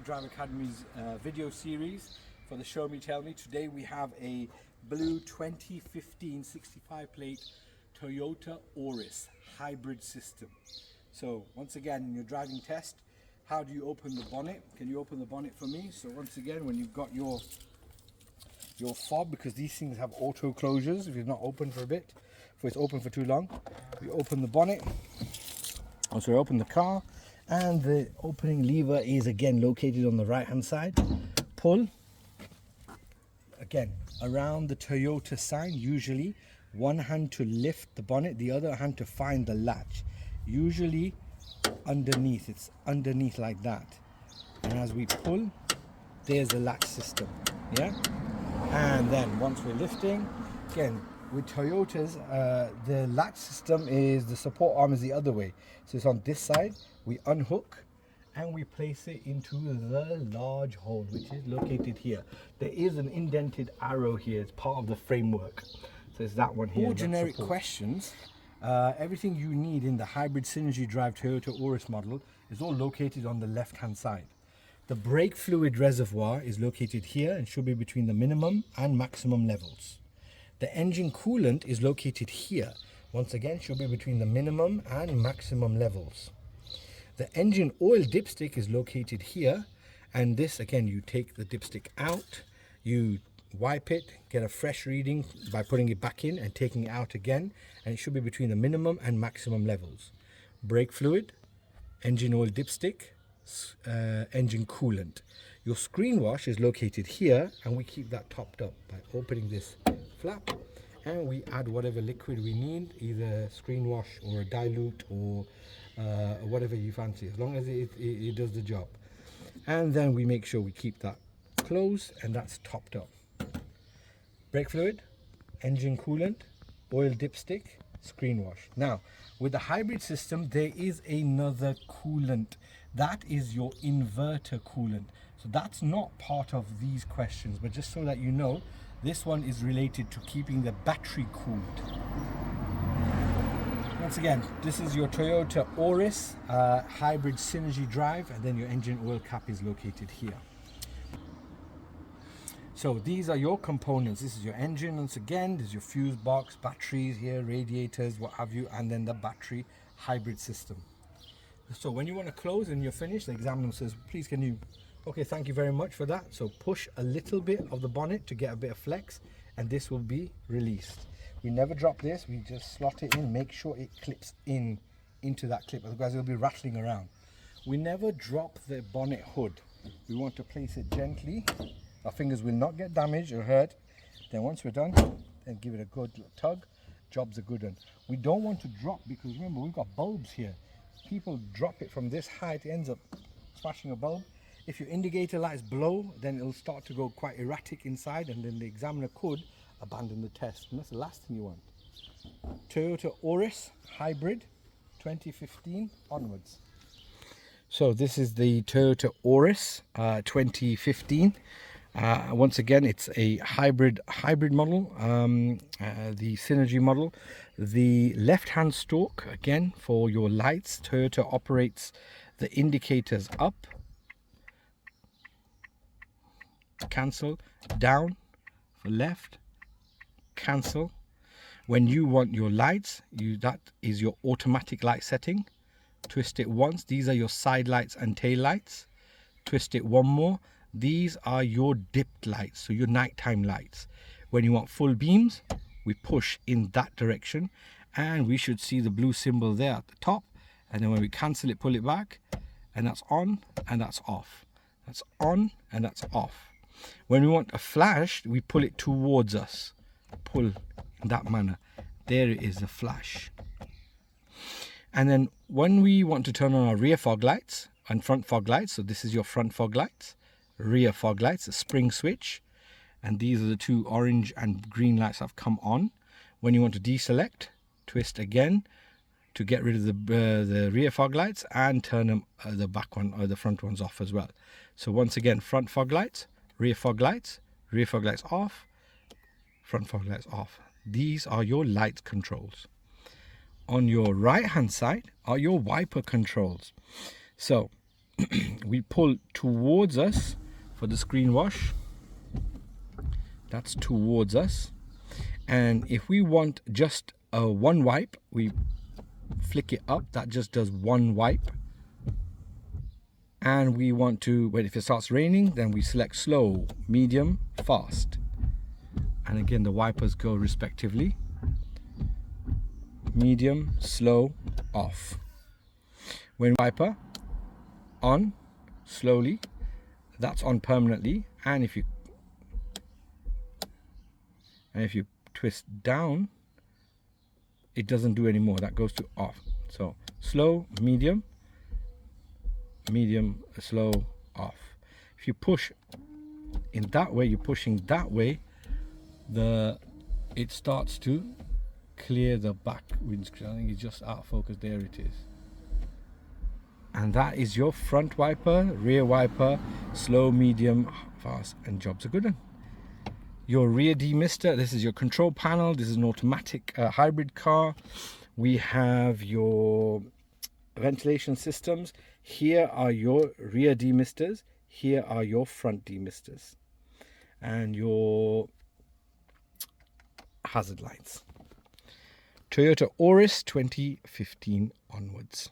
Drive Academy's video series for the Show Me Tell Me. Today we have a blue 2015 65 plate Toyota Auris hybrid system. So once again, in your driving test, how do you open the bonnet? Can you open the bonnet for me? So once again, when you've got your fob, because these things have auto closures if it's not open for a bit, if it's open for too long, we open the bonnet. Also we open the car, and the opening lever is again located on the right hand side. Pull again around the Toyota sign, usually one hand to lift the bonnet, the other hand to find the latch, usually underneath. It's underneath like that, and as we pull, there's the latch system. Yeah, and then once we're lifting, again with Toyotas, the latch system is, the support arm is the other way, so it's on this side. We unhook and we place it into the large hole, which is located here. There is an indented arrow here, it's part of the framework, so it's that one here. More generic questions. Everything you need in the hybrid synergy drive Toyota Auris model is all located on the left hand side. The brake fluid reservoir is located here and should be between the minimum and maximum levels. The engine coolant is located here, once again should be between the minimum and maximum levels. The engine oil dipstick is located here, and this again, you take the dipstick out, you wipe it, get a fresh reading by putting it back in and taking it out again, and it should be between the minimum and maximum levels. Brake fluid, engine oil dipstick, engine coolant. Your screen wash is located here, and we keep that topped up by opening this flap, and we add whatever liquid we need, either screen wash or a dilute or whatever you fancy, as long as it does the job. And then we make sure we keep that closed, and that's topped up. Brake fluid, engine coolant, oil dipstick, screen wash. Now with the hybrid system, there is another coolant. That is your inverter coolant. So that's not part of these questions, but just so that you know, this one is related to keeping the battery cooled. Once again, this is your Toyota Auris hybrid synergy drive, and then your engine oil cap is located here. So these are your components. This is your engine, once again, there's your fuse box, batteries here, radiators, what have you, and then the battery hybrid system. So when you want to close and you're finished, the examiner says, please can you, okay, thank you very much for that. So push a little bit of the bonnet to get a bit of flex, and this will be released. We never drop this, we just slot it in, make sure it clips into that clip, otherwise it'll be rattling around. We never drop the bonnet hood. We want to place it gently. Our fingers will not get damaged or hurt. Then once we're done, then give it a good tug. Job's a good one. We don't want to drop, because remember, we've got bulbs here. People drop it from this height, it ends up smashing a bulb. If your indicator lights blow, then it'll start to go quite erratic inside, and then the examiner could abandon the test, and that's the last thing you want. Toyota Auris hybrid 2015 onwards. So this is the Toyota Auris 2015. Once again, it's a hybrid model, the synergy model. The left hand stalk, again for your lights, Toyota operates the indicators up, cancel, down for left, cancel. When you want your lights, that is your automatic light setting. Twist it once, these are your side lights and tail lights. Twist it one more, these are your dipped lights, so your nighttime lights. When you want full beams, we push in that direction, and we should see the blue symbol there at the top, and then when we cancel it, pull it back, and that's on and that's off. That's on and that's off. When we want a flash, we pull it towards us, pull in that manner. There it is, the flash. And then when we want to turn on our rear fog lights and front fog lights, so this is your front fog lights, rear fog lights, a spring switch, and these are the two orange and green lights that have come on. When you want to deselect, twist again to get rid of the rear fog lights and turn them the back one or the front ones off as well. So once again, front fog lights, rear fog lights off, front fog lights off. These are your light controls. On your right hand side are your wiper controls. So we pull towards us for the screen wash. That's towards us. And if we want just a one wipe, we flick it up. That just does one wipe. And we want to, when if it starts raining, then we select slow, medium, fast. And again, the wipers go respectively. Medium, slow, off. When wiper on, slowly, that's on permanently. And if you twist down, it doesn't do anymore. That goes to off. So slow, medium, medium, slow, off. If you push in that way, you're pushing that way, it starts to clear the back windscreen. I think it's just out of focus. There it is. And that is your front wiper, rear wiper, slow, medium, fast, and job's a good one. Your rear demister, this is your control panel. This is an automatic hybrid car. We have your ventilation systems. Here are your rear demisters. Here are your front demisters. And your hazard lights. Toyota Auris 2015 onwards.